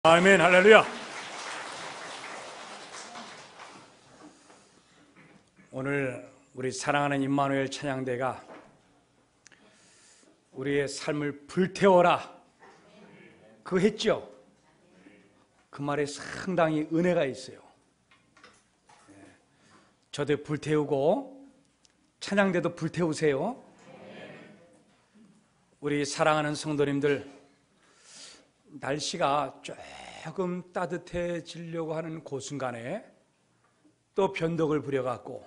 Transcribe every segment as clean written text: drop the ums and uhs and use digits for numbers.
아멘, 할렐루야. 오늘 우리 사랑하는 임마누엘 찬양대가 우리의 삶을 불태워라 그 했죠. 그 말에 상당히 은혜가 있어요. 저도 불태우고 찬양대도 불태우세요. 우리 사랑하는 성도님들, 날씨가 조금 따뜻해지려고 하는 그 순간에 또 변덕을 부려갖고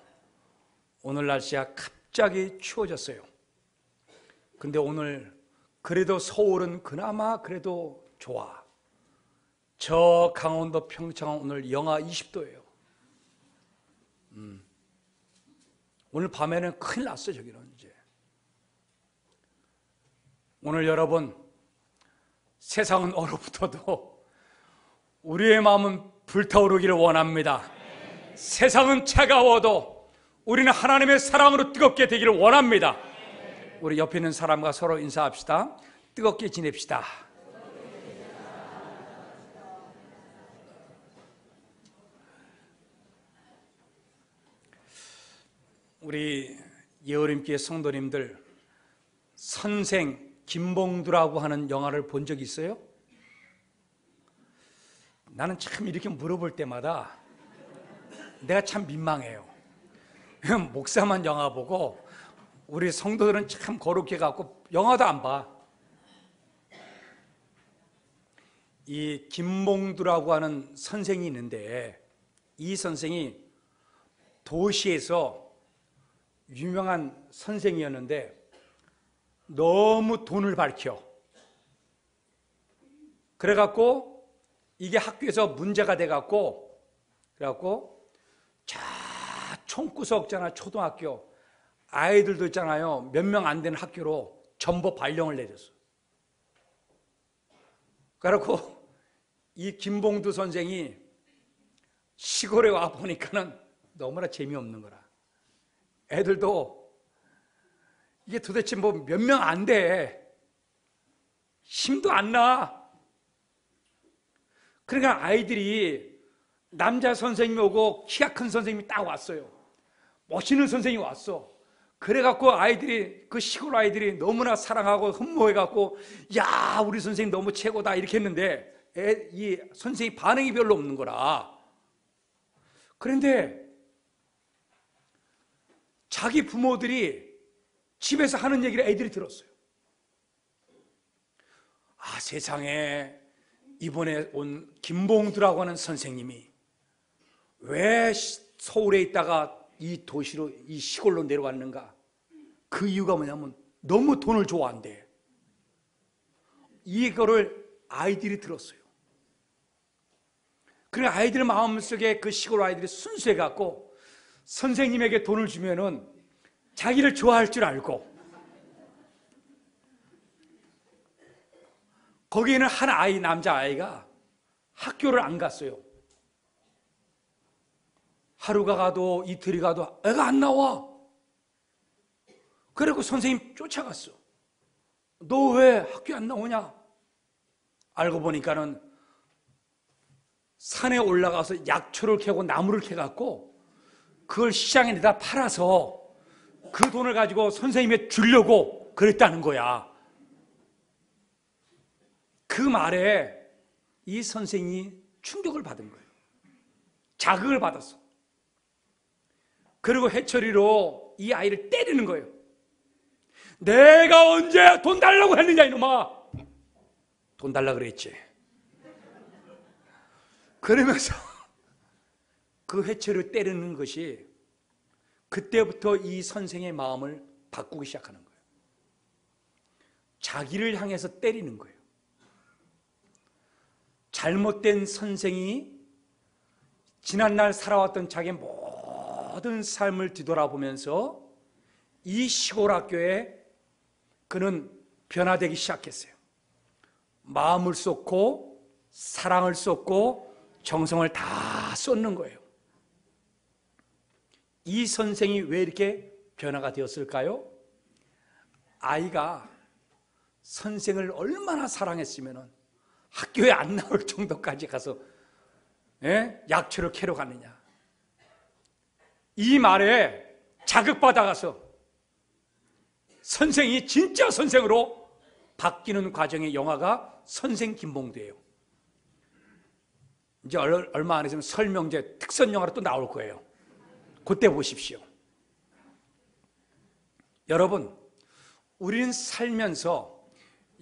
오늘 날씨가 갑자기 추워졌어요. 근데 오늘 그래도 서울은 그나마 그래도 좋아. 저 강원도 평창은 오늘 영하 20도예요. 오늘 밤에는 큰일 났어. 저기는 이제. 오늘 여러분, 세상은 얼어붙어도 우리의 마음은 불타오르기를 원합니다. 세상은 차가워도 우리는 하나님의 사랑으로 뜨겁게 되기를 원합니다. 우리 옆에 있는 사람과 서로 인사합시다. 뜨겁게 지냅시다. 우리 예어림교회 성도님들, 선생 김봉두라고 하는 영화를 본 적 있어요? 나는 참 이렇게 물어볼 때마다 내가 참 민망해요. 목사만 영화 보고 우리 성도들은 참 거룩해 갖고 영화도 안 봐. 이 김봉두라고 하는 선생이 있는데, 이 선생이 도시에서 유명한 선생이었는데 너무 돈을 밝혀. 그래갖고 이게 학교에서 문제가 돼갖고, 그래갖고 자 총구석잖아, 초등학교 아이들도 있잖아요, 몇 명 안 되는 학교로 전부 발령을 내렸어. 그래갖고 이 김봉두 선생이 시골에 와 보니까는 너무나 재미없는 거라. 애들도 이게 도대체 뭐 몇 명 안 돼. 힘도 안 나. 그러니까 아이들이 남자 선생님이 오고 키가 큰 선생님이 딱 왔어요. 멋있는 선생님이 왔어. 그래갖고 아이들이, 그 시골 아이들이 너무나 사랑하고 흠모해갖고, 야, 우리 선생님 너무 최고다 이렇게 했는데 이 선생님 반응이 별로 없는 거라. 그런데 자기 부모들이 집에서 하는 얘기를 애들이 들었어요. 아, 세상에 이번에 온 김봉두라고 하는 선생님이 왜 서울에 있다가 이 도시로, 이 시골로 내려왔는가? 그 이유가 뭐냐면 너무 돈을 좋아한대. 이거를 아이들이 들었어요. 그러니까 아이들 마음속에 그 시골 아이들이 순수해갖고 선생님에게 돈을 주면은 자기를 좋아할 줄 알고, 거기에는 한 아이, 남자아이가 학교를 안 갔어요. 하루가 가도 이틀이 가도 애가 안 나와. 그리고 선생님 쫓아갔어. 너 왜 학교 안 나오냐? 알고 보니까는 산에 올라가서 약초를 캐고 나무를 캐갖고 그걸 시장에 내다 팔아서 그 돈을 가지고 선생님에 주려고 그랬다는 거야. 그 말에 이 선생이 충격을 받은 거예요. 자극을 받았어. 그리고 회초리로 이 아이를 때리는 거예요. 내가 언제 돈 달라고 했느냐 이놈아. 돈 달라 그랬지. 그러면서 그 회초리를 때리는 것이 그때부터 이 선생의 마음을 바꾸기 시작하는 거예요. 자기를 향해서 때리는 거예요. 잘못된 선생이 지난날 살아왔던 자기의 모든 삶을 뒤돌아보면서 이 시골 학교에 그는 변화되기 시작했어요. 마음을 쏟고 사랑을 쏟고 정성을 다 쏟는 거예요. 이 선생이 왜 이렇게 변화가 되었을까요? 아이가 선생을 얼마나 사랑했으면 학교에 안 나올 정도까지 가서 약초를 캐러 갔느냐. 이 말에 자극받아가서 선생이 진짜 선생으로 바뀌는 과정의 영화가 선생 김봉두예요. 이제 얼마 안 있으면 설명제 특선 영화로 또 나올 거예요. 그때 보십시오. 여러분, 우리는 살면서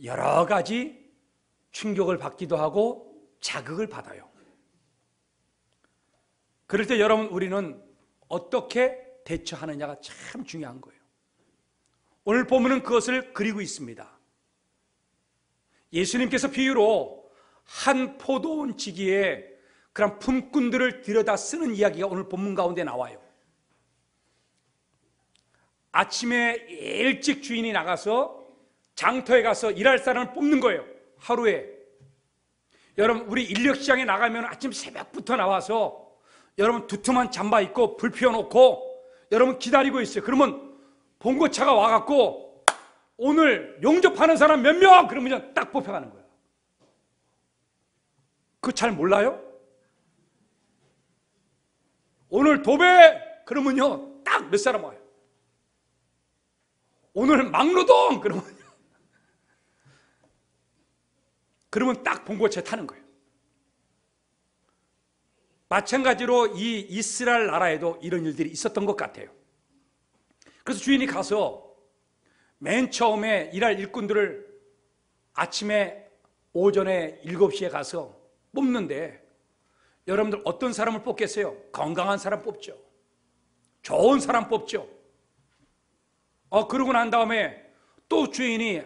여러 가지 충격을 받기도 하고 자극을 받아요. 그럴 때 여러분, 우리는 어떻게 대처하느냐가 참 중요한 거예요. 오늘 본문은 그것을 그리고 있습니다. 예수님께서 비유로 한 포도원 지기에 그런 품꾼들을 들여다 쓰는 이야기가 오늘 본문 가운데 나와요. 아침에 일찍 주인이 나가서 장터에 가서 일할 사람을 뽑는 거예요. 하루에. 여러분, 우리 인력시장에 나가면 아침 새벽부터 나와서 여러분 두툼한 잠바 입고 불 피워놓고 여러분 기다리고 있어요. 그러면 봉고차가 와갖고 오늘 용접하는 사람 몇 명? 그러면 딱 뽑혀가는 거야. 그거 잘 몰라요? 오늘 도배! 그러면요 딱 몇 사람 와요. 오늘 막노동! 그러면 딱 봉고차에 타는 거예요. 마찬가지로 이 이스라엘 나라에도 이런 일들이 있었던 것 같아요. 그래서 주인이 가서 맨 처음에 일할 일꾼들을 아침에 오전에 7시에 가서 뽑는데 여러분들 어떤 사람을 뽑겠어요? 건강한 사람 뽑죠. 좋은 사람 뽑죠. 그러고 난 다음에 또 주인이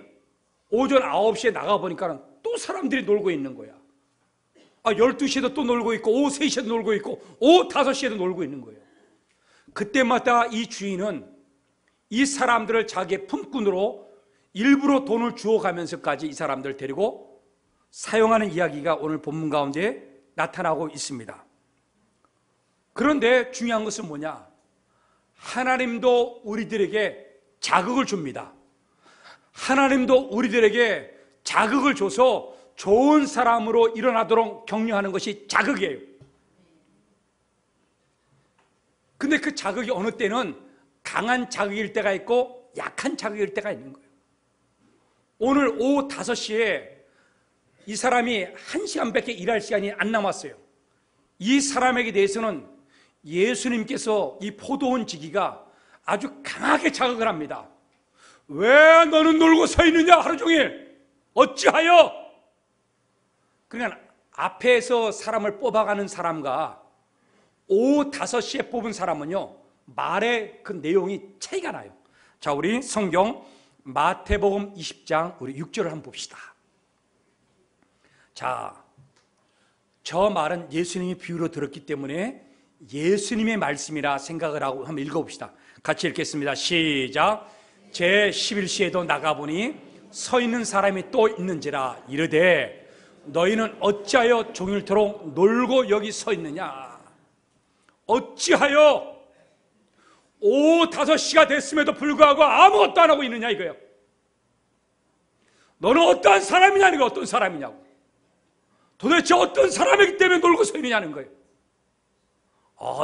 오전 9시에 나가보니까 또 사람들이 놀고 있는 거야. 12시에도 또 놀고 있고 오후 3시에도 놀고 있고 오후 5시에도 놀고 있는 거예요. 그때마다 이 주인은 이 사람들을 자기의 품꾼으로 일부러 돈을 주어가면서까지 이 사람들을 데리고 사용하는 이야기가 오늘 본문 가운데 나타나고 있습니다. 그런데 중요한 것은 뭐냐? 하나님도 우리들에게 자극을 줍니다. 하나님도 우리들에게 자극을 줘서 좋은 사람으로 일어나도록 격려하는 것이 자극이에요. 근데 그 자극이 어느 때는 강한 자극일 때가 있고 약한 자극일 때가 있는 거예요. 오늘 오후 5시에 이 사람이 1시간밖에 일할 시간이 안 남았어요. 이 사람에게 대해서는 예수님께서 이 포도원 지기가 아주 강하게 자극을 합니다. 왜 너는 놀고 서 있느냐 하루 종일? 어찌하여? 그러니까 앞에서 사람을 뽑아가는 사람과 오후 5시에 뽑은 사람은요 말의 그 내용이 차이가 나요. 자, 우리 성경 마태복음 20장 우리 6절을 한번 봅시다. 자, 저 말은 예수님이 비유로 들었기 때문에 예수님의 말씀이라 생각을 하고 한번 읽어봅시다. 같이 읽겠습니다. 시작. 제11시에도 나가보니 서 있는 사람이 또 있는지라 이르되 너희는 어찌하여 종일토록 놀고 여기 서 있느냐? 어찌하여 오후 5시가 됐음에도 불구하고 아무것도 안 하고 있느냐 이거예요. 너는 어떠한 사람이냐는 어떤 사람이냐고. 도대체 어떤 사람이기 때문에 놀고 서 있느냐는 거예요.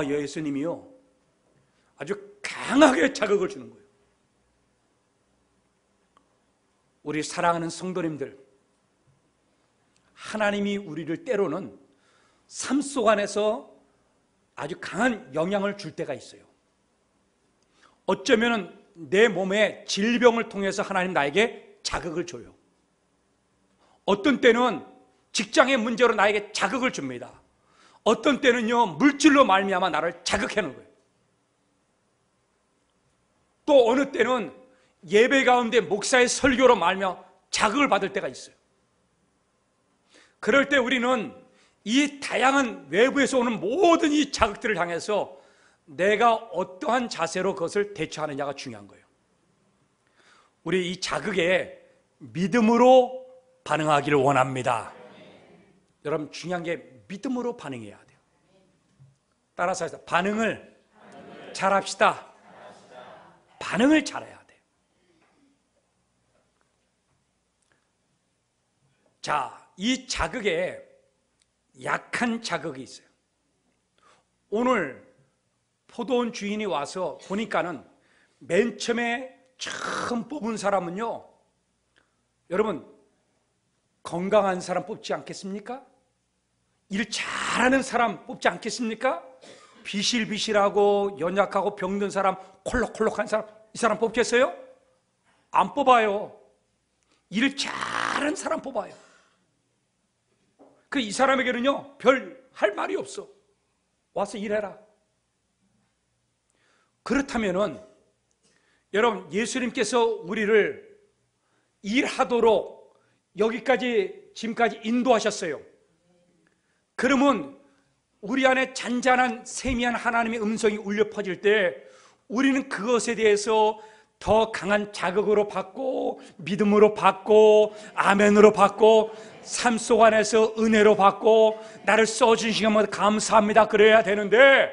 예수님이요 아주 강하게 자극을 주는 거예요. 우리 사랑하는 성도님들, 하나님이 우리를 때로는 삶 속 안에서 아주 강한 영향을 줄 때가 있어요. 어쩌면 내 몸에 질병을 통해서 하나님 나에게 자극을 줘요. 어떤 때는 직장의 문제로 나에게 자극을 줍니다. 어떤 때는요 물질로 말미암아 나를 자극하는 거예요. 또 어느 때는 예배 가운데 목사의 설교로 말미암아 자극을 받을 때가 있어요. 그럴 때 우리는 이 다양한 외부에서 오는 모든 이 자극들을 향해서 내가 어떠한 자세로 그것을 대처하느냐가 중요한 거예요. 우리 이 자극에 믿음으로 반응하기를 원합니다. 여러분, 중요한 게 믿음으로 반응해야 돼요. 따라서 해서 반응을 잘합시다. 반응을 잘해야 돼요. 자, 이 자극에 약한 자극이 있어요. 오늘 포도원 주인이 와서 보니까는 맨 처음에 처음 뽑은 사람은요, 여러분 건강한 사람 뽑지 않겠습니까? 일 잘하는 사람 뽑지 않겠습니까? 비실비실하고 연약하고 병든 사람, 콜록콜록한 사람, 이 사람 뽑겠어요? 안 뽑아요. 일 잘하는 사람 뽑아요. 이 사람에게는요 별 할 말이 없어. 와서 일해라. 그렇다면은 여러분, 예수님께서 우리를 일하도록 여기까지 지금까지 인도하셨어요. 그러면 우리 안에 잔잔한 세미한 하나님의 음성이 울려 퍼질 때 우리는 그것에 대해서 더 강한 자극으로 받고, 믿음으로 받고, 아멘으로 받고, 삶 속 안에서 은혜로 받고, 나를 써주신 것마다 감사합니다 그래야 되는데,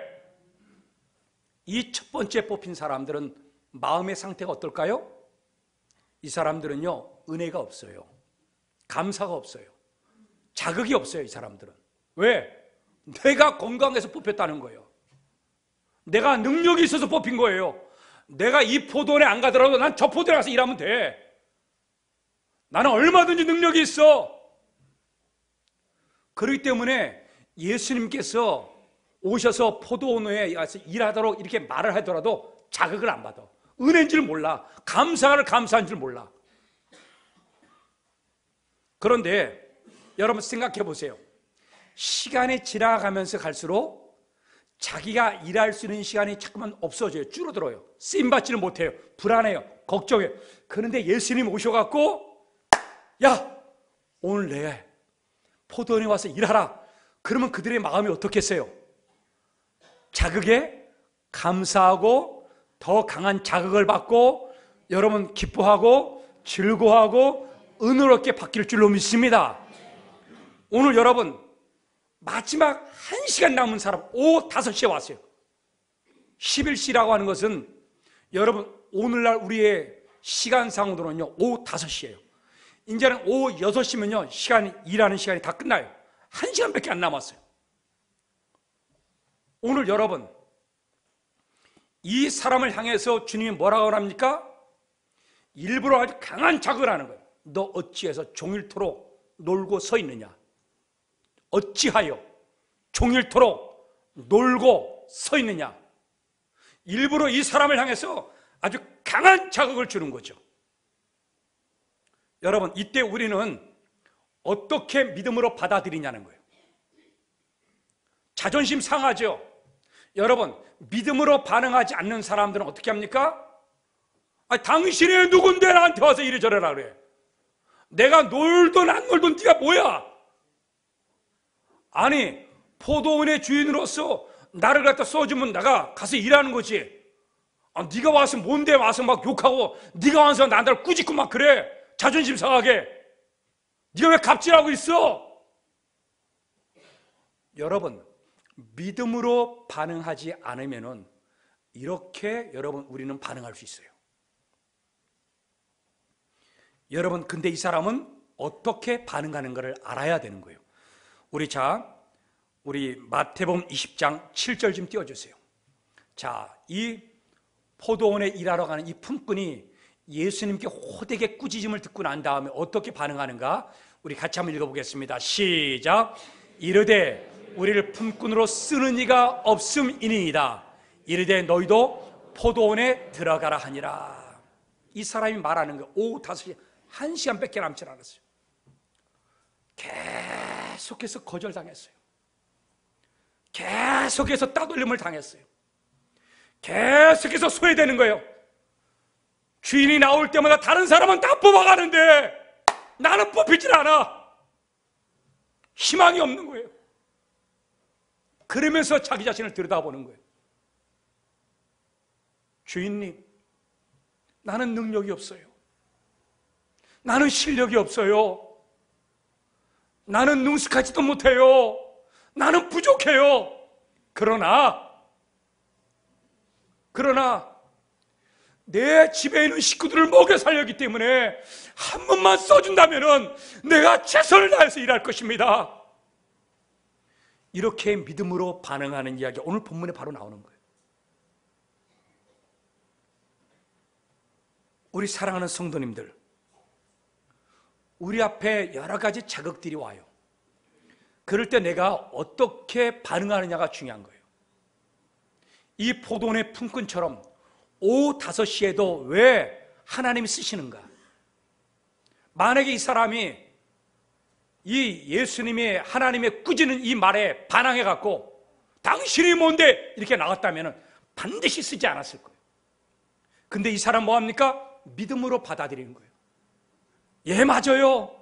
이 첫 번째 뽑힌 사람들은 마음의 상태가 어떨까요? 이 사람들은요 은혜가 없어요. 감사가 없어요. 자극이 없어요. 이 사람들은. 왜? 내가 건강해서 뽑혔다는 거예요. 내가 능력이 있어서 뽑힌 거예요. 내가 이 포도원에 안 가더라도 난 저 포도원에 가서 일하면 돼. 나는 얼마든지 능력이 있어. 그렇기 때문에 예수님께서 오셔서 포도원에 가서 일하도록 이렇게 말을 하더라도 자극을 안 받아. 은혜인 줄 몰라. 감사를 감사한 줄 몰라. 그런데 여러분 생각해 보세요. 시간이 지나가면서 갈수록 자기가 일할 수 있는 시간이 자꾸만 없어져요. 줄어들어요. 쓰임받지는 못해요. 불안해요. 걱정해요. 그런데 예수님 오셔갖고, 야, 오늘 내 포도원에 와서 일하라. 그러면 그들의 마음이 어떻겠어요? 자극에 감사하고 더 강한 자극을 받고 여러분 기뻐하고 즐거워하고 은혜롭게 바뀔 줄로 믿습니다. 오늘 여러분 마지막 1시간 남은 사람 오후 5시에 왔어요. 11시라고 하는 것은 여러분 오늘날 우리의 시간상으로는요 오후 5시예요. 이제는 오후 6시면요 일하는 시간이 다 끝나요. 1시간밖에 안 남았어요. 오늘 여러분 이 사람을 향해서 주님이 뭐라고 합니까? 일부러 아주 강한 자극을 하는 거예요. 너 어찌해서 종일토록 놀고 서 있느냐? 어찌하여 종일토록 놀고 서 있느냐? 일부러 이 사람을 향해서 아주 강한 자극을 주는 거죠. 여러분 이때 우리는 어떻게 믿음으로 받아들이냐는 거예요. 자존심 상하죠. 여러분 믿음으로 반응하지 않는 사람들은 어떻게 합니까? 당신이 누군데 나한테 와서 이래저래라 그래. 내가 놀든 안 놀든 네가 뭐야? 아니 포도원의 주인으로서 나를 갖다 써주면 내가 가서 일하는 거지. 네가 와서 뭔데 와서 막 욕하고 네가 와서 나한테 꾸짖고 막 그래. 자존심 상하게. 네가 왜 갑질하고 있어? 여러분 믿음으로 반응하지 않으면은 이렇게 여러분 우리는 반응할 수 있어요. 여러분 근데 이 사람은 어떻게 반응하는가를 알아야 되는 거예요. 우리 마태복음 20장 7절 좀 띄워주세요. 자, 이 포도원에 일하러 가는 이 품꾼이 예수님께 호되게 꾸짖음을 듣고 난 다음에 어떻게 반응하는가 우리 같이 한번 읽어보겠습니다. 시작. 이르되 우리를 품꾼으로 쓰는 이가 없음이니이다. 이르되 너희도 포도원에 들어가라 하니라. 이 사람이 말하는 거 오후 5시 1시간밖에 남지 않았어요. 계속해서 거절당했어요. 계속해서 따돌림을 당했어요. 계속해서 소외되는 거예요. 주인이 나올 때마다 다른 사람은 다 뽑아가는데 나는 뽑히질 않아. 희망이 없는 거예요. 그러면서 자기 자신을 들여다보는 거예요. 주인님, 나는 능력이 없어요. 나는 실력이 없어요. 나는 능숙하지도 못해요. 나는 부족해요. 그러나 내 집에 있는 식구들을 먹여 살렸기 때문에 한 번만 써준다면 내가 최선을 다해서 일할 것입니다. 이렇게 믿음으로 반응하는 이야기, 오늘 본문에 바로 나오는 거예요. 우리 사랑하는 성도님들, 우리 앞에 여러 가지 자극들이 와요. 그럴 때 내가 어떻게 반응하느냐가 중요한 거예요. 이 포도원의 품꾼처럼 오후 5시에도 왜 하나님이 쓰시는가? 만약에 이 사람이 이 예수님의 하나님의 꾸짖는 이 말에 반항해갖고 당신이 뭔데 이렇게 나갔다면 반드시 쓰지 않았을 거예요. 근데 이 사람 뭐합니까? 믿음으로 받아들이는 거예요. 예, 맞아요.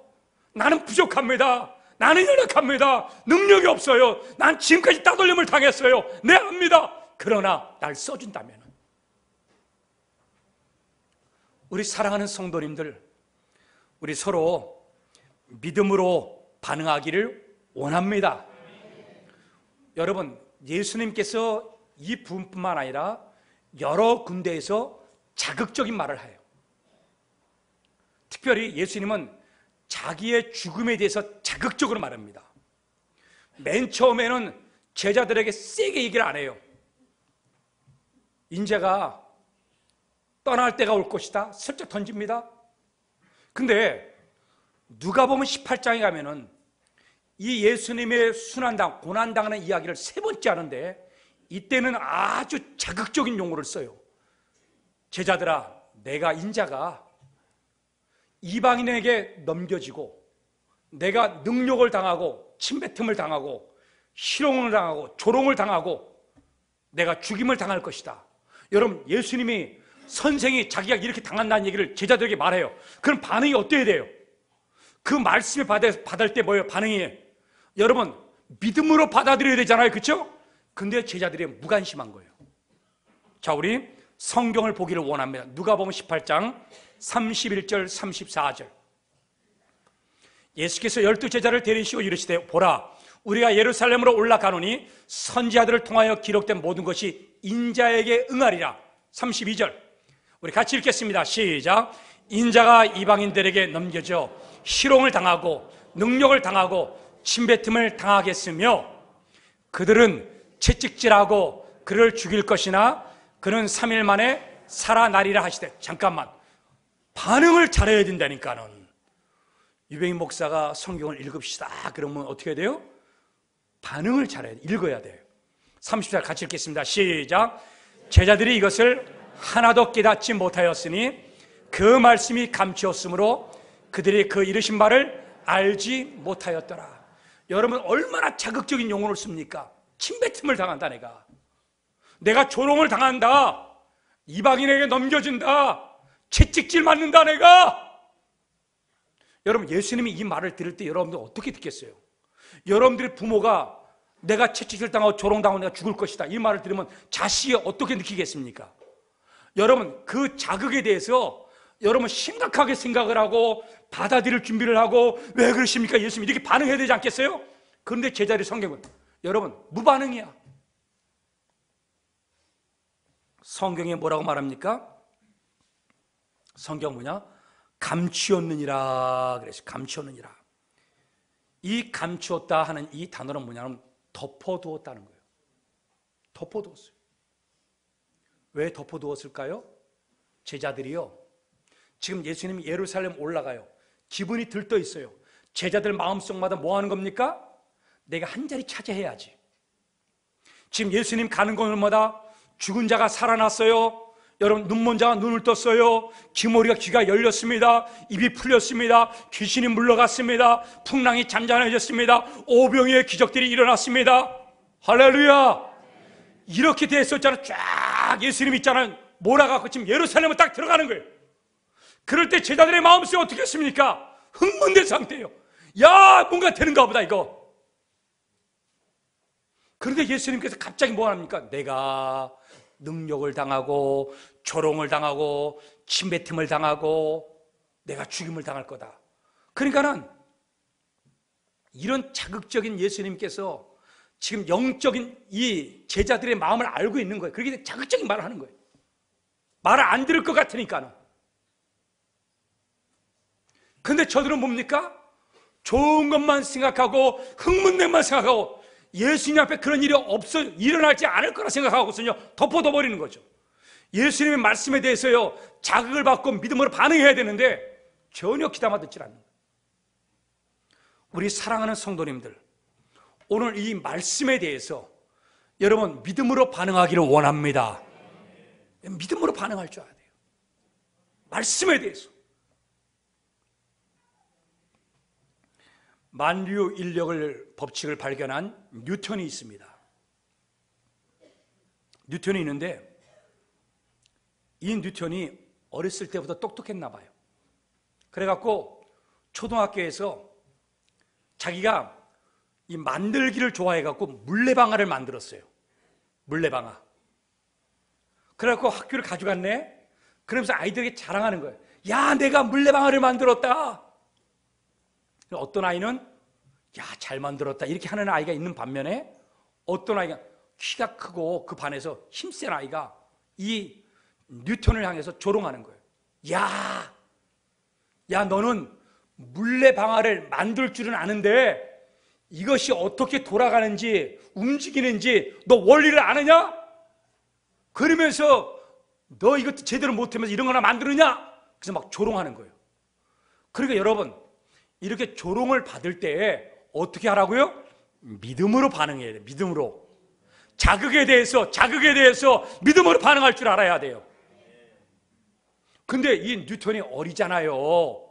나는 부족합니다. 나는 연약합니다. 능력이 없어요. 난 지금까지 따돌림을 당했어요. 네, 압니다. 그러나 날 써준다면, 우리 사랑하는 성도님들, 우리 서로 믿음으로 반응하기를 원합니다. 여러분, 예수님께서 이 부분뿐만 아니라 여러 군데에서 자극적인 말을 해요. 특별히 예수님은 자기의 죽음에 대해서 자극적으로 말합니다. 맨 처음에는 제자들에게 세게 얘기를 안 해요. 인자가 떠날 때가 올 것이다 슬쩍 던집니다. 근데 누가복음 18장에 가면은 이 예수님의 순환당, 고난당하는 이야기를 3번째 하는데 이때는 아주 자극적인 용어를 써요. 제자들아, 내가 인자가 이방인에게 넘겨지고 내가 능욕을 당하고 침뱉음을 당하고 희롱을 당하고 조롱을 당하고 내가 죽임을 당할 것이다. 여러분, 예수님이 선생이 자기가 이렇게 당한다는 얘기를 제자들에게 말해요. 그럼 반응이 어때야 돼요? 그 말씀을 받을 때 뭐예요? 반응이, 여러분, 믿음으로 받아들여야 되잖아요, 그렇죠? 근데 제자들이 무관심한 거예요. 자, 우리 성경을 보기를 원합니다. 누가복음 18장 31절 34절. 예수께서 12제자를 데리시고 이르시되, 보라, 우리가 예루살렘으로 올라가노니 선지자들을 통하여 기록된 모든 것이 인자에게 응하리라. 32절 우리 같이 읽겠습니다. 시작. 인자가 이방인들에게 넘겨져 희롱을 당하고 능욕을 당하고 침뱉음을 당하겠으며 그들은 채찍질하고 그를 죽일 것이나 그는 3일 만에 살아나리라 하시되. 잠깐만, 반응을 잘해야 된다니까는. 유병희 목사가 성경을 읽읍시다 그러면 어떻게 해야 돼요? 반응을 잘해야 돼. 읽어야 돼요. 30절 같이 읽겠습니다. 시작. 제자들이 이것을 하나도 깨닫지 못하였으니 그 말씀이 감추었으므로 그들이 그 이르신 바를 알지 못하였더라. 여러분, 얼마나 자극적인 용어를 씁니까? 침뱉음을 당한다, 내가 조롱을 당한다, 이방인에게 넘겨진다, 채찍질 맞는다, 내가. 여러분, 예수님이 이 말을 들을 때 여러분들 어떻게 듣겠어요? 여러분들의 부모가 내가 채찍질 당하고 조롱당하고 내가 죽을 것이다 이 말을 들으면 자식이 어떻게 느끼겠습니까? 여러분, 그 자극에 대해서 여러분 심각하게 생각을 하고 받아들일 준비를 하고, 왜 그러십니까? 예수님 이렇게 반응해야 되지 않겠어요? 그런데 제자리 성경은 여러분 무반응이야. 성경에 뭐라고 말합니까? 성경 뭐냐? 감추었느니라 그랬어요. 감추었느니라. 이 감추었다 하는 이 단어는 뭐냐면 덮어두었다는 거예요. 덮어두었어요. 왜 덮어두었을까요? 제자들이요, 지금 예수님이 예루살렘 올라가요. 기분이 들떠 있어요. 제자들 마음속마다 뭐 하는 겁니까? 내가 한 자리 차지해야지. 지금 예수님 가는 곳마다 죽은 자가 살아났어요. 여러분, 눈먼 자가 눈을 떴어요. 귀머리가 귀가 열렸습니다. 입이 풀렸습니다. 귀신이 물러갔습니다. 풍랑이 잠잠해졌습니다. 오병이의 기적들이 일어났습니다. 할렐루야. 이렇게 됐었잖아. 쫙 예수님 있잖아요. 몰아갖고 지금 예루살렘을 딱 들어가는 거예요. 그럴 때 제자들의 마음속에 어떻게 했습니까? 흥분된 상태예요. 야, 뭔가 되는가 보다 이거. 그런데 예수님께서 갑자기 뭐 합니까? 내가 능욕을 당하고 조롱을 당하고 침뱉음을 당하고 내가 죽임을 당할 거다. 그러니까는 이런 자극적인 예수님께서 지금 영적인 이 제자들의 마음을 알고 있는 거예요. 그렇게 자극적인 말을 하는 거예요. 말을 안 들을 것 같으니까는. 근데 저들은 뭡니까? 좋은 것만 생각하고 흥문내만 생각하고 예수님 앞에 그런 일이 일어나지 않을 거라 생각하고서요 덮어둬버리는 거죠. 예수님의 말씀에 대해서요 자극을 받고 믿음으로 반응해야 되는데 전혀 귀담아 듣질 않는 거예요. 우리 사랑하는 성도님들, 오늘 이 말씀에 대해서 여러분 믿음으로 반응하기를 원합니다. 믿음으로 반응할 줄 알아야 돼요. 말씀에 대해서. 만류 인력을 법칙을 발견한 뉴턴이 있습니다. 뉴턴이 있는데 이 뉴턴이 어렸을 때부터 똑똑했나 봐요. 그래갖고 초등학교에서 자기가 이 만들기를 좋아해갖고 물레방아를 만들었어요. 물레방아. 그래갖고 학교를 가져갔네. 그러면서 아이들에게 자랑하는 거예요. 야, 내가 물레방아를 만들었다. 어떤 아이는 야, 잘 만들었다 이렇게 하는 아이가 있는 반면에 어떤 아이가 키가 크고 그 반에서 힘센 아이가 이 뉴턴을 향해서 조롱하는 거예요. 야, 너는 물레방아를 만들 줄은 아는데 이것이 어떻게 돌아가는지 움직이는지 너 원리를 아느냐? 그러면서 너 이거 제대로 못하면서 이런 거나 만드느냐? 그래서 막 조롱하는 거예요. 그러니까 여러분 이렇게 조롱을 받을 때 어떻게 하라고요? 믿음으로 반응해야 돼요. 믿음으로. 자극에 대해서 믿음으로 반응할 줄 알아야 돼요. 근데 이 뉴턴이 어리잖아요.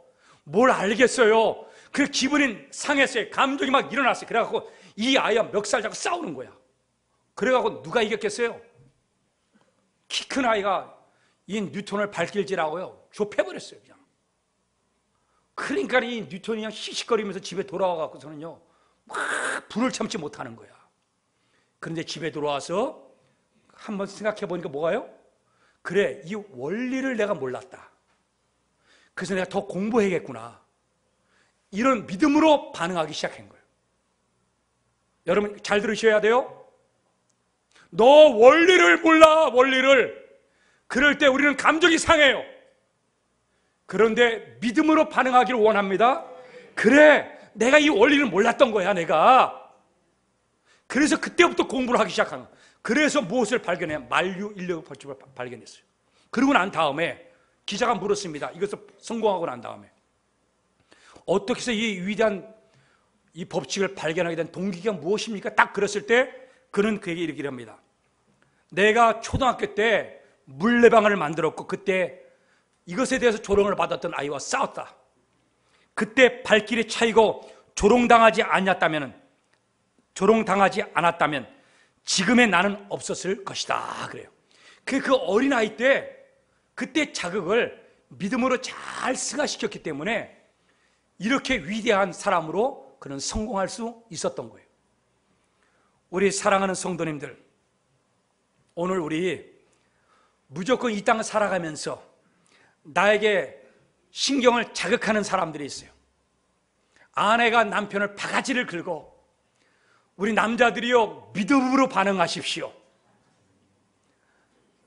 뭘 알겠어요. 그래서 기분이 상했어요. 감정이 막 일어났어요. 그래갖고 이 아이와 멱살 잡고 싸우는 거야. 그래갖고 누가 이겼겠어요? 키 큰 아이가 이 뉴턴을 발길질하고요 좁혀버렸어요. 그냥. 그러니까 이 뉴턴이 그냥 씩씩거리면서 집에 돌아와갖고서는요 막 불을 참지 못하는 거야. 그런데 집에 들어와서 한번 생각해 보니까 뭐가요? 그래, 이 원리를 내가 몰랐다. 그래서 내가 더 공부해야겠구나. 이런 믿음으로 반응하기 시작한 거예요. 여러분 잘 들으셔야 돼요. 너 원리를 몰라, 원리를. 그럴 때 우리는 감정이 상해요. 그런데 믿음으로 반응하기를 원합니다. 그래, 내가 이 원리를 몰랐던 거야, 내가. 그래서 그때부터 공부를 하기 시작한 거예요. 그래서 무엇을 발견해? 만류 인력의 법칙을 발견했어요. 그러고 난 다음에 기자가 물었습니다. 이것을 성공하고 난 다음에 어떻게 해서 이 위대한 이 법칙을 발견하게 된 동기가 무엇입니까? 딱 그랬을 때 그는 그에게 이렇게 합니다. 내가 초등학교 때 물레방아를 만들었고 그때 이것에 대해서 조롱을 받았던 아이와 싸웠다. 그때 발길이 차이고 조롱당하지 않았다면 지금의 나는 없었을 것이다. 그래요. 그 어린아이 때 그때 자극을 믿음으로 잘 승화시켰기 때문에 이렇게 위대한 사람으로 그는 성공할 수 있었던 거예요. 우리 사랑하는 성도님들, 오늘 우리 무조건 이 땅을 살아가면서 나에게 신경을 자극하는 사람들이 있어요. 아내가 남편을 바가지를 긁고 우리 남자들이요 믿음으로 반응하십시오.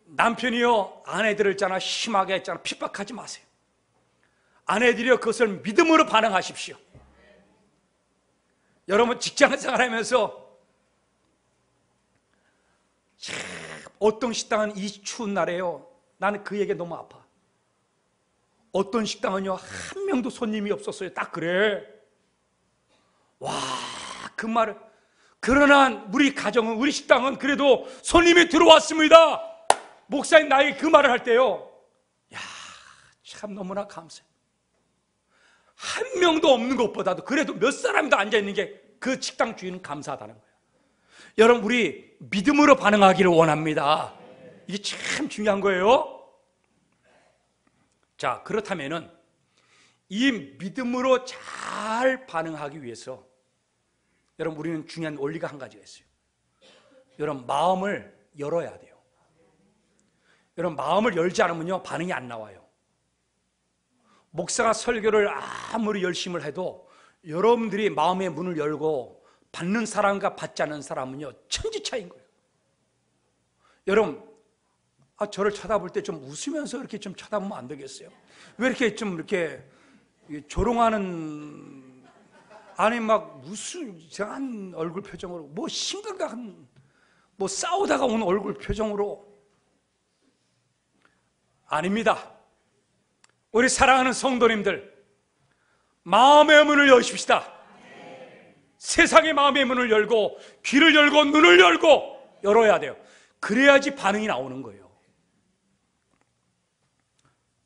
남편이요 아내들을 있잖아 심하게 했잖아 핍박하지 마세요. 아내들이요 그것을 믿음으로 반응하십시오. 여러분 직장생활 하면서 어떤 식당은 이 추운 날에요 나는 그 얘기 너무 아파. 어떤 식당은요 한 명도 손님이 없었어요. 딱 그래. 와, 그 말을. 그러나 우리 가정은, 우리 식당은 그래도 손님이 들어왔습니다. 목사님 나에게 그 말을 할 때요, 야, 참 너무나 감사해. 한 명도 없는 것보다도 그래도 몇 사람이 더 앉아있는 게 그 식당 주인은 감사하다는 거예요. 여러분 우리 믿음으로 반응하기를 원합니다. 이게 참 중요한 거예요. 자, 그렇다면은 이 믿음으로 잘 반응하기 위해서 여러분 우리는 중요한 원리가 한 가지가 있어요. 여러분 마음을 열어야 돼요. 여러분 마음을 열지 않으면요 반응이 안 나와요. 목사가 설교를 아무리 열심히 해도 여러분들이 마음의 문을 열고 받는 사람과 받지 않는 사람은요 천지 차이인 거예요. 여러분 저를 쳐다볼 때 좀 웃으면서 이렇게 좀 쳐다보면 안 되겠어요? 왜 이렇게 좀 이렇게 조롱하는, 아니 막 무슨 이상한 얼굴 표정으로, 뭐 심각한, 뭐 싸우다가 온 얼굴 표정으로. 아닙니다. 우리 사랑하는 성도님들, 마음의 문을 여십시다. 세상의 마음의 문을 열고 귀를 열고 눈을 열고 열어야 돼요. 그래야지 반응이 나오는 거예요.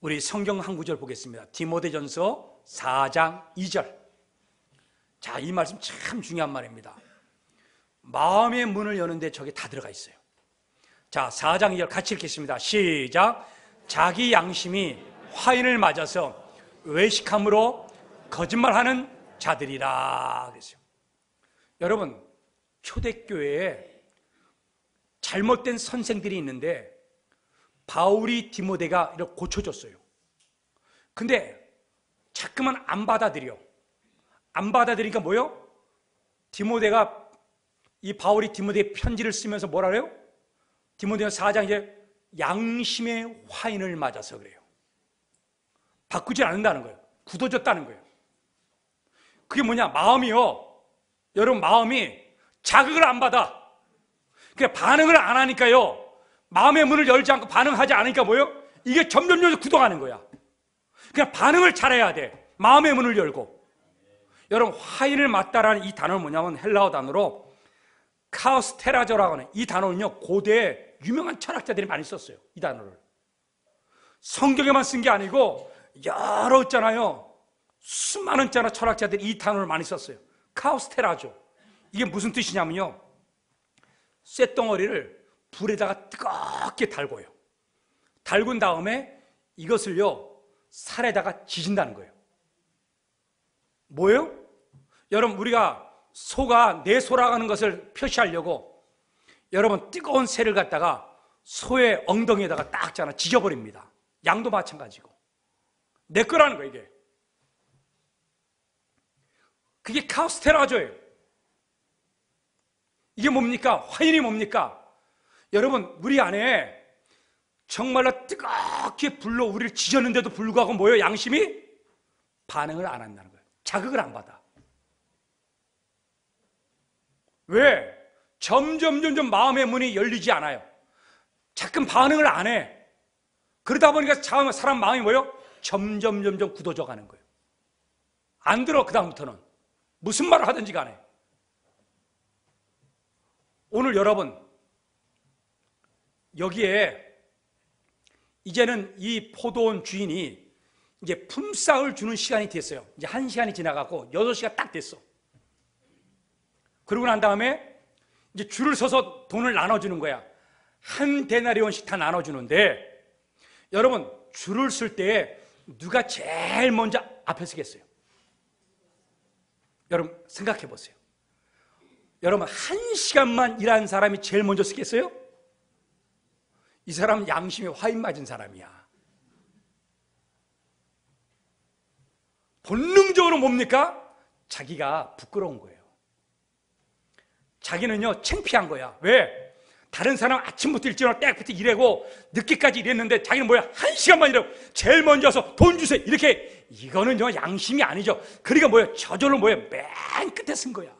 우리 성경 한 구절 보겠습니다. 디모데전서 4장 2절. 자, 이 말씀 참 중요한 말입니다. 마음의 문을 여는데 저게 다 들어가 있어요. 자, 4장 2절 같이 읽겠습니다. 시작. 자기 양심이 화인을 맞아서 외식함으로 거짓말하는 자들이라 그랬어요. 여러분, 초대교회에 잘못된 선생들이 있는데 바울이 디모데가 이렇게 고쳐줬어요. 근데 자꾸만 안 받아들여. 안 받아들이니까 뭐요? 디모데가, 이 바울이 디모데에 편지를 쓰면서 뭐라 그래요? 디모데전 4장 이제 양심의 화인을 맞아서 그래요. 바꾸지 않는다는 거예요. 굳어졌다는 거예요. 그게 뭐냐? 마음이요. 여러분, 마음이 자극을 안 받아. 그러니까 반응을 안 하니까요. 마음의 문을 열지 않고 반응하지 않으니까 뭐예요? 이게 점점 굳어가는 거야. 그냥 반응을 잘해야 돼. 마음의 문을 열고. 여러분, 화인을 맞다라는 이 단어는 뭐냐면 헬라어 단어로 카우스테라저라고 하는 이 단어는요, 고대 유명한 철학자들이 많이 썼어요. 이 단어를. 성경에만 쓴 게 아니고 여러 있잖아요. 수많은 철학자들이 이 단어를 많이 썼어요. 카우스테라죠. 이게 무슨 뜻이냐면요, 쇳덩어리를 불에다가 뜨겁게 달고요. 달군 다음에 이것을요, 살에다가 지진다는 거예요. 뭐예요? 여러분, 우리가 소가 내 소라는 것을 표시하려고 여러분 뜨거운 쇠를 갖다가 소의 엉덩이에다가 딱 지져버립니다. 양도 마찬가지고. 내 거라는 거예요, 이게. 그게 카우스테라조예요. 이게 뭡니까? 화인이 뭡니까? 여러분, 우리 안에 정말로 뜨겁게 불로 우리를 지졌는데도 불구하고 뭐예요? 양심이 반응을 안 한다는 거예요. 자극을 안 받아. 왜? 점점 마음의 문이 열리지 않아요. 자꾸 반응을 안 해. 그러다 보니까 사람 마음이 뭐예요? 점점 굳어져 가는 거예요. 안 들어, 그 다음부터는. 무슨 말을 하든지 간에. 오늘 여러분, 여기에 이제는 이 포도원 주인이 이제 품삯을 주는 시간이 됐어요. 이제 1시간이 지나가고 6시가 딱 됐어. 그러고 난 다음에 이제 줄을 서서 돈을 나눠주는 거야. 한 데나리온씩 다 나눠주는데, 여러분, 줄을 쓸 때 누가 제일 먼저 앞에 서겠어요? 여러분, 생각해 보세요. 여러분, 1시간만 일한 사람이 제일 먼저 쓰겠어요? 이 사람은 양심에 화인 맞은 사람이야. 본능적으로 뭡니까? 자기가 부끄러운 거예요. 자기는요, 창피한 거야. 왜? 다른 사람 아침부터 일찍 때부터 일하고 늦게까지 일했는데 자기는 뭐야? 1시간만 일하고 제일 먼저 와서 돈 주세요. 이렇게. 이거는요, 양심이 아니죠. 그러니까 뭐야? 저절로 뭐야? 맨 끝에 쓴 거야.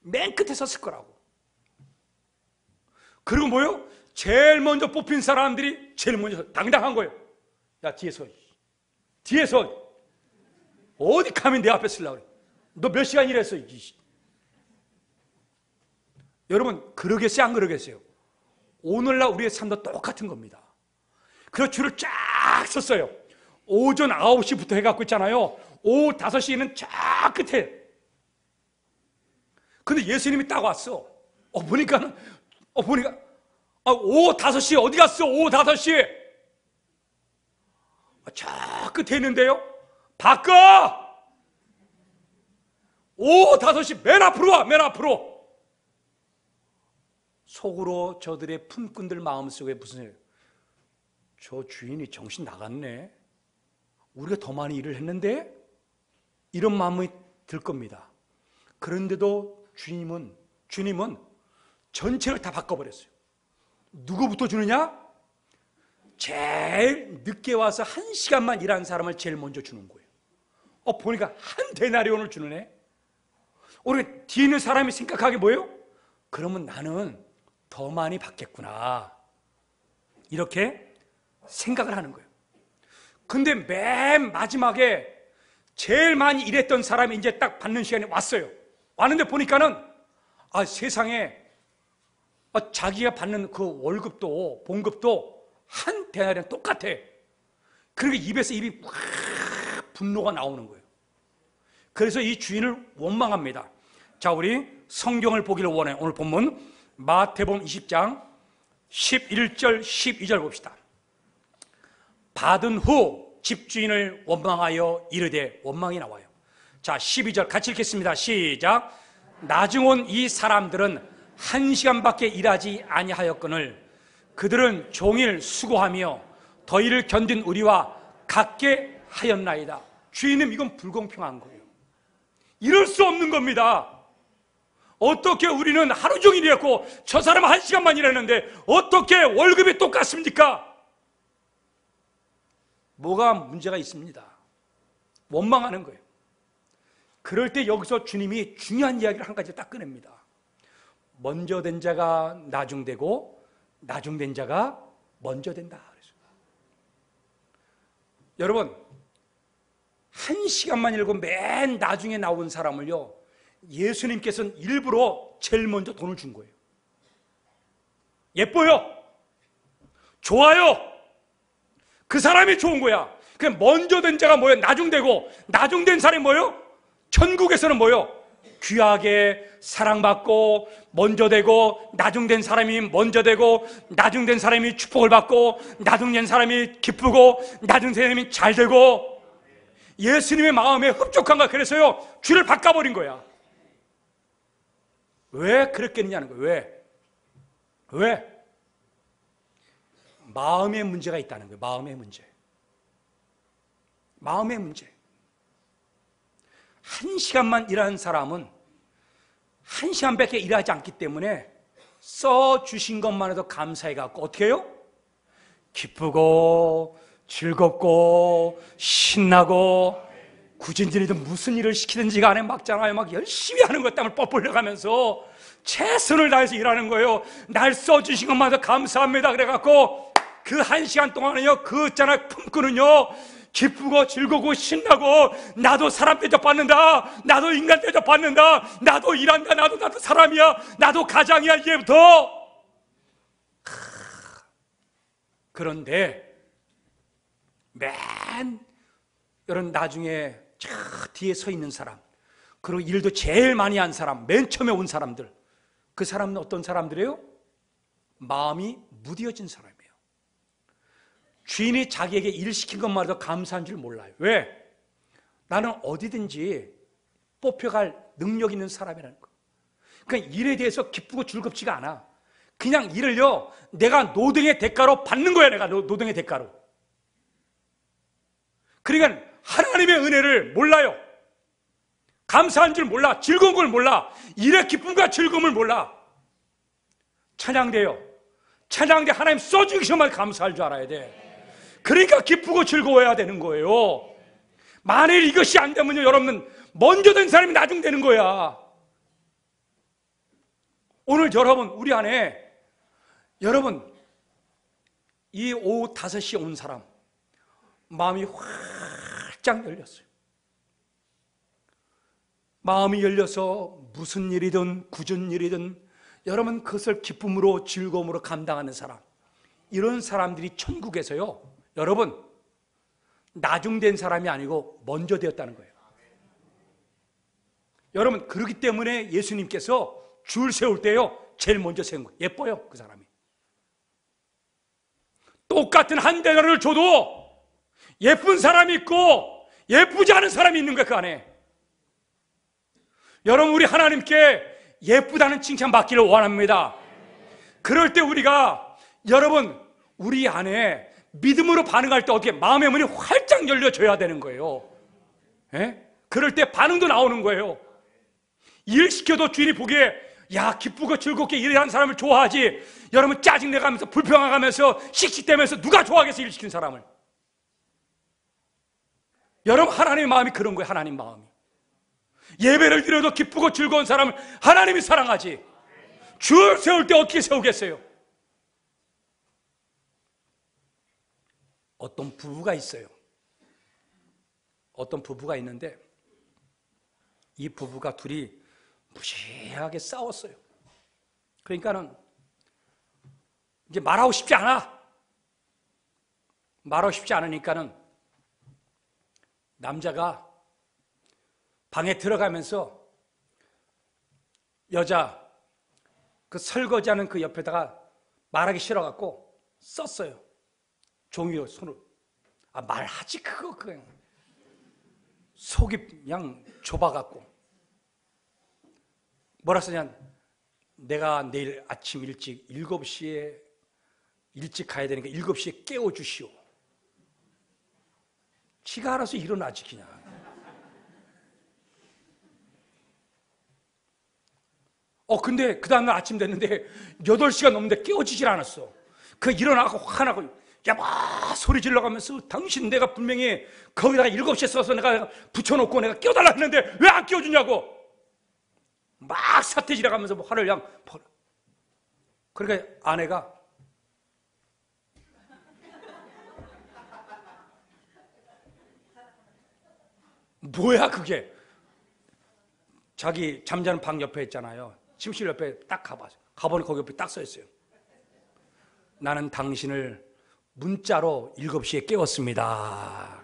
맨 끝에 섰을 거라고. 그리고 뭐요? 제일 먼저 뽑힌 사람들이 제일 먼저 당당한 거예요. 야, 뒤에서 어디 가면 내 앞에 쓰려고 그래. 너 몇 시간 일했어? 여러분, 그러겠어요, 안 그러겠어요? 오늘날 우리의 삶도 똑같은 겁니다. 그래서 줄을 쫙 섰어요. 오전 9시부터 해갖고 있잖아요. 오후 5시에는 쫙 끝에. 근데 예수님이 딱 왔어. 보니까 오후 5시 어디 갔어? 오후 5시 저 끝에 있는데요. 바꿔! 오후 5시 맨 앞으로 와. 맨 앞으로. 속으로 저들의 품꾼들 마음속에 무슨, 저 주인이 정신 나갔네, 우리가 더 많이 일을 했는데, 이런 마음이 들 겁니다. 그런데도 주님은 전체를 다 바꿔버렸어요. 누구부터 주느냐? 제일 늦게 와서 1시간만 일한 사람을 제일 먼저 주는 거예요. 보니까 한 데나리온을 주는 애. 우리 뒤에 있는 사람이 생각하기 뭐예요? 그러면 나는 더 많이 받겠구나, 이렇게 생각을 하는 거예요. 근데 맨 마지막에 제일 많이 일했던 사람이 이제 딱 받는 시간이 왔어요. 왔는데 보니까는 세상에 자기가 받는 그 월급도 봉급도 한 데나리온 똑같아. 그러니까 입에서 입이 확 분노가 나오는 거예요. 그래서 이 주인을 원망합니다. 자, 우리 성경을 보기를 원해요. 오늘 본문 마태복음 20장 11절 12절 봅시다. 받은 후 집주인을 원망하여 이르되, 원망이 나와요. 자, 12절 같이 읽겠습니다. 시작. 나중 온 이 사람들은 1시간밖에 일하지 아니하였거늘 그들은 종일 수고하며 더위를 견딘 우리와 같게 하였나이다. 주인님, 이건 불공평한 거예요. 이럴 수 없는 겁니다. 어떻게 우리는 하루 종일 일했고 저 사람은 1시간만 일했는데 어떻게 월급이 똑같습니까? 뭐가 문제가 있습니다. 원망하는 거예요. 그럴 때 여기서 주님이 중요한 이야기를 한 가지 딱 꺼냅니다. 먼저 된 자가 나중되고 나중된 자가 먼저 된다. 여러분, 1시간만 일고 맨 나중에 나온 사람을요, 예수님께서는 일부러 제일 먼저 돈을 준 거예요. 예뻐요, 좋아요, 그 사람이 좋은 거야. 그 먼저 된 자가 뭐예요? 나중되고, 나중된 사람이 뭐예요? 천국에서는 뭐예요? 귀하게 사랑받고 먼저 되고, 나중된 사람이 먼저 되고, 나중된 사람이 축복을 받고, 나중된 사람이 기쁘고, 나중된 사람이 잘 되고, 예수님의 마음에 흡족한 거야. 그래서요, 줄을 바꿔버린 거야. 왜 그랬겠느냐는 거예요. 왜? 마음의 문제가 있다는 거예요. 마음의 문제. 마음의 문제. 1시간만 일하는 사람은 1시간밖에 일하지 않기 때문에 써주신 것만 해도 감사해갖고 어떻게 해요? 기쁘고 즐겁고 신나고, 구진진이든 무슨 일을 시키든지 간에 막잖아요. 막 열심히 하는 것, 땀을 뻘뻘 흘려가면서 최선을 다해서 일하는 거예요. 날 써주신 것만 해도 감사합니다. 그래갖고 그 1시간 동안은요, 그 있잖아요, 품꾼은요, 기쁘고 즐거고 신나고, 나도 사람 대접받는다, 나도 인간 대접받는다, 나도 일한다, 나도 사람이야, 나도 가장이야, 이제부터. 그런데 맨 이런 나중에 저 뒤에 서 있는 사람, 그리고 일도 제일 많이 한 사람, 맨 처음에 온 사람들, 그 사람은 어떤 사람들이에요? 마음이 무뎌진 사람이에요. 주인이 자기에게 일 시킨 것만 해도 감사한 줄 몰라요. 왜? 나는 어디든지 뽑혀갈 능력 있는 사람이라는 거. 그러니까 일에 대해서 기쁘고 즐겁지가 않아. 그냥 일을요, 내가 노동의 대가로 받는 거야. 내가 노동의 대가로. 그러니까 하나님의 은혜를 몰라요. 감사한 줄 몰라. 즐거운 걸 몰라. 일의 기쁨과 즐거움을 몰라. 찬양돼요. 찬양돼 하나님 써주시면 감사할 줄 알아야 돼. 그러니까 기쁘고 즐거워야 되는 거예요. 만일 이것이 안 되면요, 여러분은 먼저 된 사람이 나중 되는 거야. 오늘 여러분, 우리 안에 여러분, 이 오후 5시에 온 사람 마음이 활짝 열렸어요. 마음이 열려서 무슨 일이든 굳은 일이든 여러분 그것을 기쁨으로 즐거움으로 감당하는 사람, 이런 사람들이 천국에서요, 여러분 나중된 사람이 아니고 먼저 되었다는 거예요. 여러분, 그렇기 때문에 예수님께서 줄 세울 때요, 제일 먼저 세운 거예요. 예뻐요, 그 사람이. 똑같은 한 대가를 줘도 예쁜 사람이 있고 예쁘지 않은 사람이 있는 거예요, 그 안에. 여러분, 우리 하나님께 예쁘다는 칭찬 받기를 원합니다. 그럴 때 우리가, 여러분, 우리 안에 믿음으로 반응할 때 어떻게 마음의 문이 활짝 열려져야 되는 거예요. 예? 그럴 때 반응도 나오는 거예요. 일 시켜도 주인이 보기에 야, 기쁘고 즐겁게 일하는 사람을 좋아하지. 여러분 짜증내가면서 불평하면서 씩씩대면서 누가 좋아하겠어, 일 시키는 사람을. 여러분 하나님의 마음이 그런 거예요. 하나님 마음이. 예배를 드려도 기쁘고 즐거운 사람을 하나님이 사랑하지. 줄 세울 때 어떻게 세우겠어요? 어떤 부부가 있어요. 어떤 부부가 있는데 이 부부가 둘이 무시하게 싸웠어요. 그러니까는 이제 말하고 싶지 않아. 말하고 싶지 않으니까는 남자가 방에 들어가면서 여자 그 설거지하는 그 옆에다가 말하기 싫어갖고 썼어요. 종이로 손을. 아, 말하지 그거 그냥. 속이 그냥 좁아갖고. 뭐라 쓰냐. 내가 내일 아침 일찍 7시에 일찍 가야 되니까 7시에 깨워주시오. 지가 알아서 일어나지 그냥. 근데 그 다음날 아침 됐는데 8시가 넘는데 깨워지질 않았어. 그 일어나고 화나고 야, 막 소리 질러가면서 당신 내가 분명히 거기다가 7시에 써서 내가 붙여놓고 내가 깨워달라 했는데 왜 안 깨워주냐고 막 사태질해가면서 뭐 화를 그냥 퍼. 그러니까 아내가 뭐야 그게. 자기 잠자는 방 옆에 있잖아요. 침실 옆에 딱 가봤어요. 가보니 거기 옆에 딱 써있어요. 나는 당신을 문자로 7시에 깨웠습니다.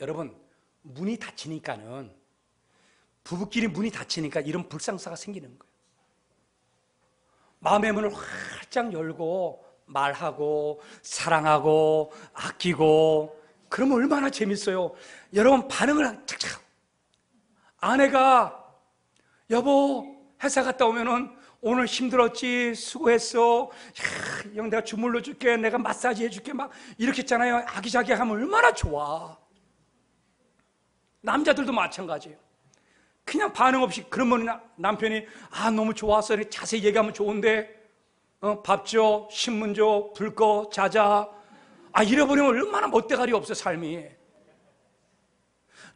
여러분, 문이 닫히니까는, 부부끼리 문이 닫히니까 이런 불상사가 생기는 거예요. 마음의 문을 활짝 열고 말하고 사랑하고 아끼고 그러면 얼마나 재밌어요. 여러분 반응을 착착. 아내가 여보 회사 갔다 오면은 오늘 힘들었지 수고했어. 야, 형 내가 주물러 줄게. 내가 마사지 해줄게. 막 이렇게 했잖아요. 아기자기하면 얼마나 좋아. 남자들도 마찬가지예요. 그냥 반응 없이 그러면 남편이 너무 좋았어. 자세히 얘기하면 좋은데 밥 줘, 신문 줘, 불 꺼, 자자. 잃어버리면 얼마나 멋대가리 없어 삶이.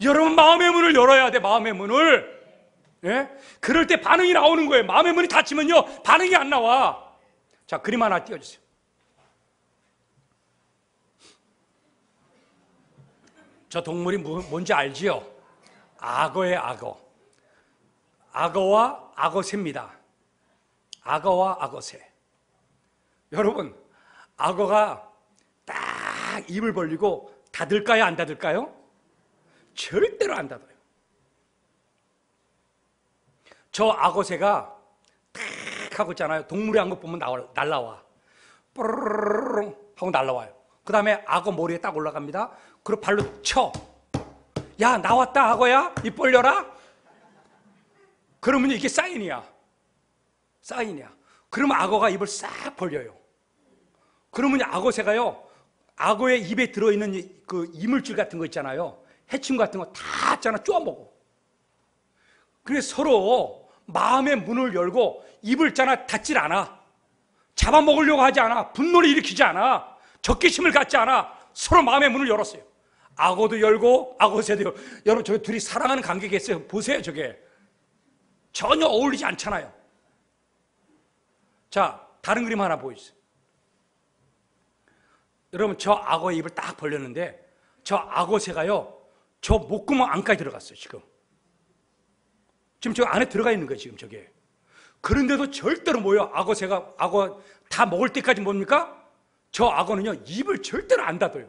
여러분 마음의 문을 열어야 돼. 마음의 문을. 예? 그럴 때 반응이 나오는 거예요. 마음의 문이 닫히면요 반응이 안 나와. 자, 그림 하나 띄워주세요. 저 동물이 뭔지 알지요? 악어예요. 악어. 악어와 악어새입니다. 악어와 악어새. 여러분 악어가 딱 입을 벌리고 닫을까요? 안 닫을까요? 절대로 안 닫아요. 저 악어새가 탁 하고 있잖아요. 동물의 악어 보면 날라와. 뽀르르르 하고 날라와요. 그 다음에 악어 머리에 딱 올라갑니다. 그리고 발로 쳐. 야, 나왔다 악어야? 입 벌려라? 그러면 이게 사인이야. 사인이야. 그러면 악어가 입을 싹 벌려요. 그러면 악어새가요, 악어의 입에 들어있는 그 이물질 같은 거 있잖아요. 해충 같은 거 다 있잖아. 쪼아먹어. 그래서 서로 마음의 문을 열고 입을 있잖아. 닫질 않아. 잡아먹으려고 하지 않아. 분노를 일으키지 않아. 적개심을 갖지 않아. 서로 마음의 문을 열었어요. 악어도 열고 악어새도 열고. 여러분 저게 둘이 사랑하는 관계겠어요? 보세요 저게. 전혀 어울리지 않잖아요. 자, 다른 그림 하나 보여주세요. 여러분 저 악어의 입을 딱 벌렸는데 저 악어새가요 저 목구멍 안까지 들어갔어요. 지금 저 안에 들어가 있는 거예요. 지금 저게. 그런데도 절대로 뭐예요? 악어새가 악어 다 먹을 때까지 뭡니까? 저 악어는요 입을 절대로 안 닫아요.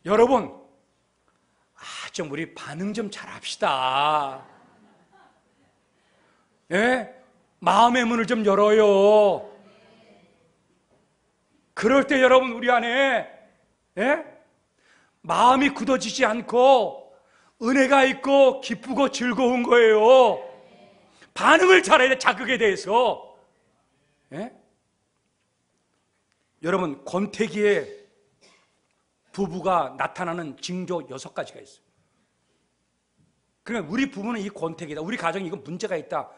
여러분 좀 우리 반응 좀 잘합시다. 예? 마음의 문을 좀 열어요. 그럴 때 여러분 우리 안에 마음이 굳어지지 않고 은혜가 있고 기쁘고 즐거운 거예요. 반응을 잘해야 돼. 자극에 대해서. 여러분 권태기의 부부가 나타나는 징조 6가지가 있어요. 그러니까 우리 부부는 이 권태기다, 우리 가정이 이거 문제가 있다,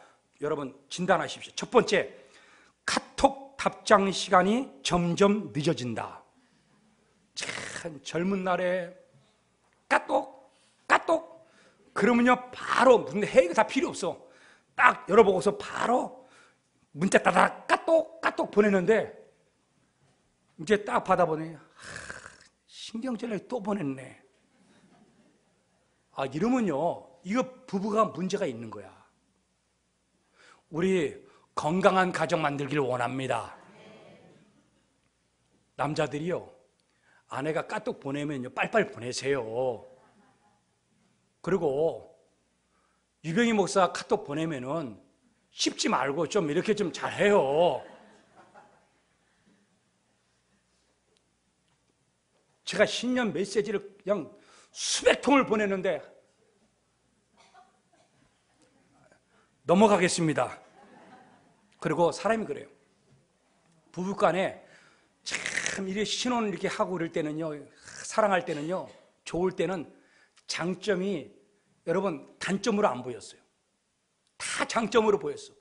여러분 진단하십시오. 첫 번째, 카톡 답장 시간이 점점 늦어진다. 참 젊은 날에 까똑 그러면요 바로 문자 회의가 다 필요 없어. 딱 열어보고서 바로 문자 따닥 까똑 보내는데 이제 딱 받아보니 신경전화기 또 보냈네. 이러면요 이거 부부가 문제가 있는 거야. 우리 건강한 가정 만들기를 원합니다. 남자들이요, 아내가 까똑 보내면요 빨리빨리 보내세요. 그리고 유병희 목사 카톡 보내면은 씹지 말고 좀 이렇게 좀 잘해요. 제가 신년 메시지를 그냥 수백 통을 보냈는데 넘어가겠습니다. 그리고 사람이 그래요. 부부간에 참 이렇게 신혼 이렇게 하고 이럴 때는요, 사랑할 때는요, 좋을 때는 장점이 여러분 단점으로 안 보였어요. 다 장점으로 보였어.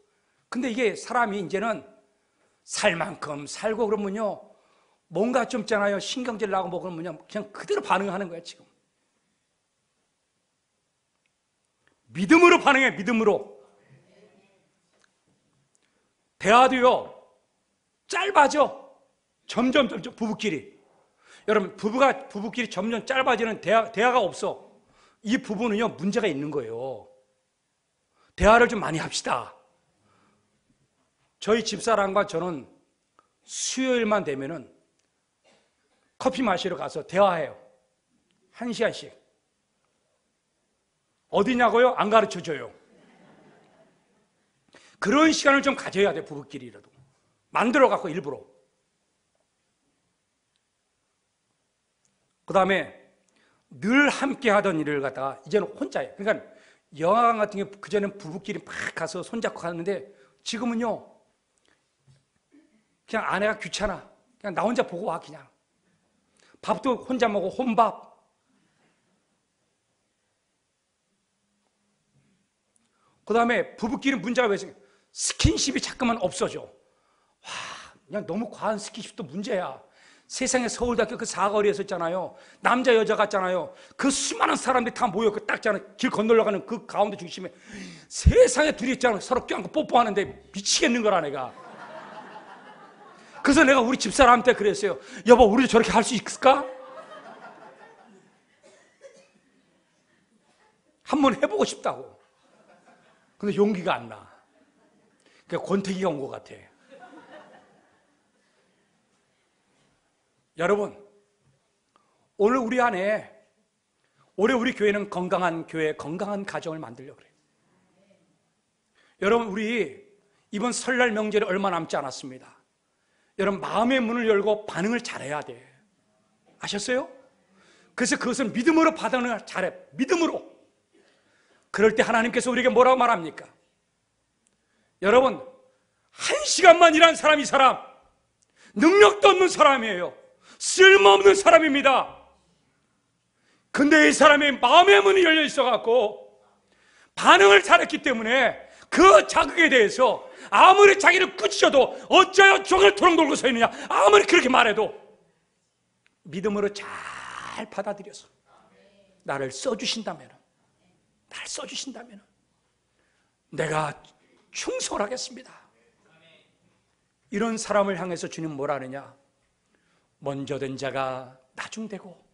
근데 이게 사람이 이제는 살 만큼 살고 그러면요 뭔가 좀 있잖아요, 신경질 나고 뭐 그러면요 그냥 그대로 반응하는 거야. 지금 믿음으로 반응해. 믿음으로. 대화도요 짧아져. 점점 부부끼리. 여러분 부부끼리 점점 짧아지는 대화가 없어. 이 부부는요 문제가 있는 거예요. 대화를 좀 많이 합시다. 저희 집사람과 저는 수요일만 되면은 커피 마시러 가서 대화해요. 1시간씩. 어디냐고요? 안 가르쳐줘요. 그런 시간을 좀 가져야 돼. 부부끼리라도 만들어 갖고 일부러. 그 다음에 늘 함께 하던 일을 갖다가 이제는 혼자예요. 그러니까 영화관 같은 게 그전에는 부부끼리 막 가서 손잡고 가는데 지금은요 그냥 아내가 귀찮아. 그냥 나 혼자 보고 와. 그냥 밥도 혼자 먹어. 혼밥. 그 다음에 부부끼리 문제가 왜 생겨? 스킨십이 자꾸만 없어져. 와, 그냥 너무 과한 스킨십도 문제야. 세상에 서울대학교 그 사거리에서 있잖아요, 남자 여자 같잖아요. 그 수많은 사람들이 다 모여 그 딱잖아요. 길 건너러 가는 그 가운데 중심에 세상에 둘이 있잖아요. 서로 껴안고 뽀뽀하는데 미치겠는 거라 내가. 그래서 내가 우리 집사람한테 그랬어요. 여보, 우리도 저렇게 할 수 있을까? 한번 해보고 싶다고. 근데 용기가 안 나. 그러니까 권태기가 온 것 같아. 여러분, 오늘 우리 안에, 올해 우리 교회는 건강한 교회, 건강한 가정을 만들려고 그래요. 여러분, 우리 이번 설날 명절에 얼마 남지 않았습니다. 여러분, 마음의 문을 열고 반응을 잘해야 돼. 아셨어요? 그래서 그것을 믿음으로 받아내야 잘해. 믿음으로. 그럴 때 하나님께서 우리에게 뭐라고 말합니까? 여러분, 1시간만 일한 사람이 이 사람, 능력도 없는 사람이에요. 쓸모없는 사람입니다. 근데 이 사람의 마음의 문이 열려 있어갖고 반응을 잘했기 때문에 그 자극에 대해서 아무리 자기를 꾸짖어도 어쩌여 종일 토록 놀고 서 있느냐, 아무리 그렇게 말해도 믿음으로 잘 받아들여서 나를 써주신다면 내가 충성을 하겠습니다. 이런 사람을 향해서 주님 뭐라 하느냐? 먼저 된 자가 나중되고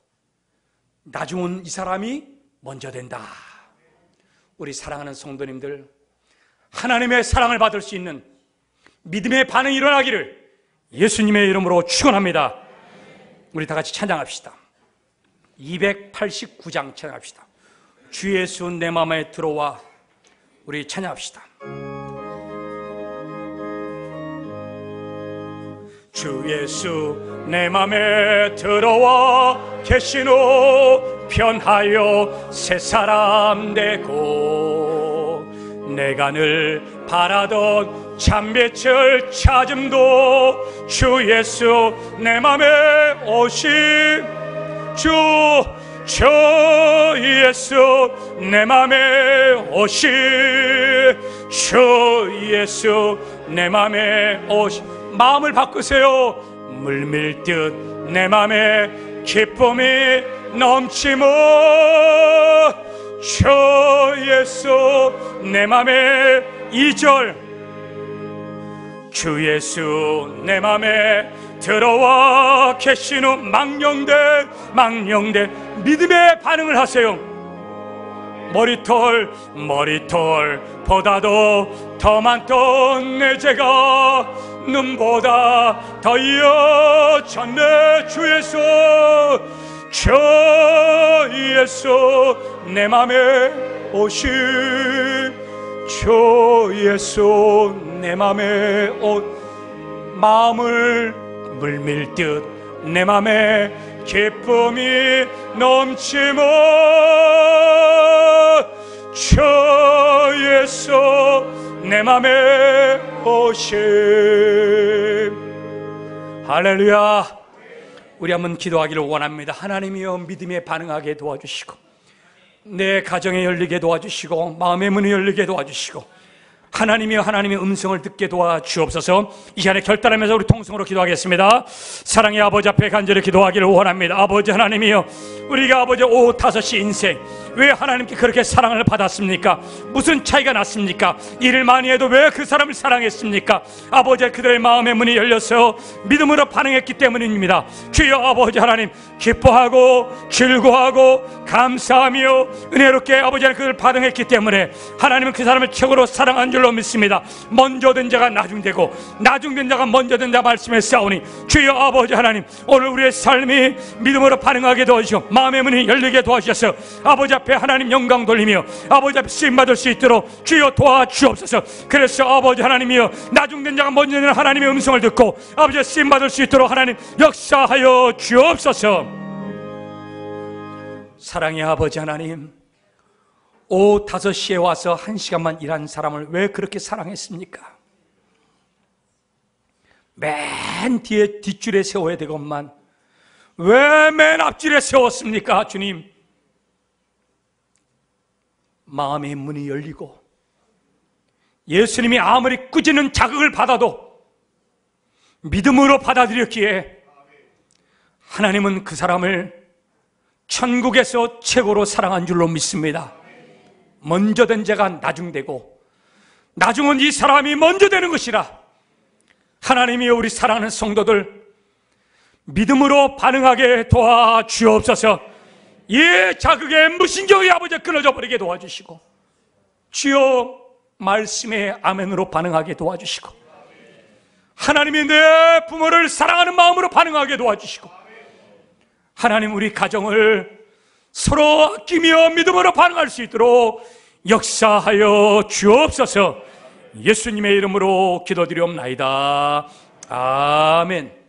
나중은 이 사람이 먼저 된다. 우리 사랑하는 성도님들, 하나님의 사랑을 받을 수 있는 믿음의 반응이 일어나기를 예수님의 이름으로 축원합니다. 우리 다 같이 찬양합시다. 289장 찬양합시다. 주 예수 내 마음에 들어와. 우리 찬양합시다. 주 예수 내 맘에 들어와 계시노. 편하여 새 사람 되고 내가 늘 바라던 참빛을 찾음도 주 예수 내 맘에 오심. 주 주 예수 내 맘에 오시 주 예수 내 맘에 오시 마음을 바꾸세요. 물밀듯 내 맘에 기쁨이 넘치모 주 예수 내 맘에 2절 주 예수 내 맘에 들어와 계신 후 망령된 믿음의 반응을 하세요. 머리털보다도 더 많던 내 죄가 눈보다 더 이어졌네. 주 예수 내 맘에 오시 주 예수 내 맘에 마음을 물밀듯 내 맘에 기쁨이 넘치모 주 예수 내 맘에 오시. 할렐루야. 우리 한번 기도하기를 원합니다. 하나님이여 믿음에 반응하게 도와주시고 내 가정에 열리게 도와주시고 마음의 문이 열리게 도와주시고 하나님이여 하나님의 음성을 듣게 도와주옵소서. 이 시간에 결단하면서 우리 통성으로 기도하겠습니다. 사랑의 아버지 앞에 간절히 기도하기를 원합니다. 아버지 하나님이여 우리가 아버지 5, 5시 인생 왜 하나님께 그렇게 사랑을 받았습니까? 무슨 차이가 났습니까? 일을 많이 해도 왜 그 사람을 사랑했습니까? 아버지 그들의 마음의 문이 열려서 믿음으로 반응했기 때문입니다. 주여 아버지 하나님 기뻐하고 즐거워하고 감사하며 은혜롭게 아버지 하나님 그들을 반응했기 때문에 하나님은 그 사람을 최고로 사랑한 줄로 믿습니다. 먼저 된 자가 나중되고 나중된 자가 먼저 된 자 말씀에 싸우니 주여 아버지 하나님 오늘 우리의 삶이 믿음으로 반응하게 도와주시고 마음의 문이 열리게 도와주셔서 아버지 앞에 하나님 영광 돌리며 아버지 앞에 쓰임받을 수 있도록 주여 도와주옵소서. 그래서 아버지 하나님이여 나중된 자가 먼저 된 하나님의 음성을 듣고 아버지 쓰임받을 수 있도록 하나님 역사하여 주옵소서. 사랑의 아버지 하나님 오후 5시에 와서 1시간만 일한 사람을 왜 그렇게 사랑했습니까? 맨 뒤에 뒷줄에 세워야 되건만 왜 맨 앞줄에 세웠습니까? 주님 마음의 문이 열리고 예수님이 아무리 꾸짖는 자극을 받아도 믿음으로 받아들였기에 하나님은 그 사람을 천국에서 최고로 사랑한 줄로 믿습니다. 먼저 된 자가 나중되고 나중은 이 사람이 먼저 되는 것이라 하나님이여 우리 사랑하는 성도들 믿음으로 반응하게 도와주옵소서. 이 자극의 무신경이 아버지 끊어져 버리게 도와주시고 주여 말씀에 아멘으로 반응하게 도와주시고 하나님이 내 부모를 사랑하는 마음으로 반응하게 도와주시고 하나님 우리 가정을 서로 아끼며 믿음으로 반응할 수 있도록 역사하여 주옵소서. 예수님의 이름으로 기도드리옵나이다. 아멘.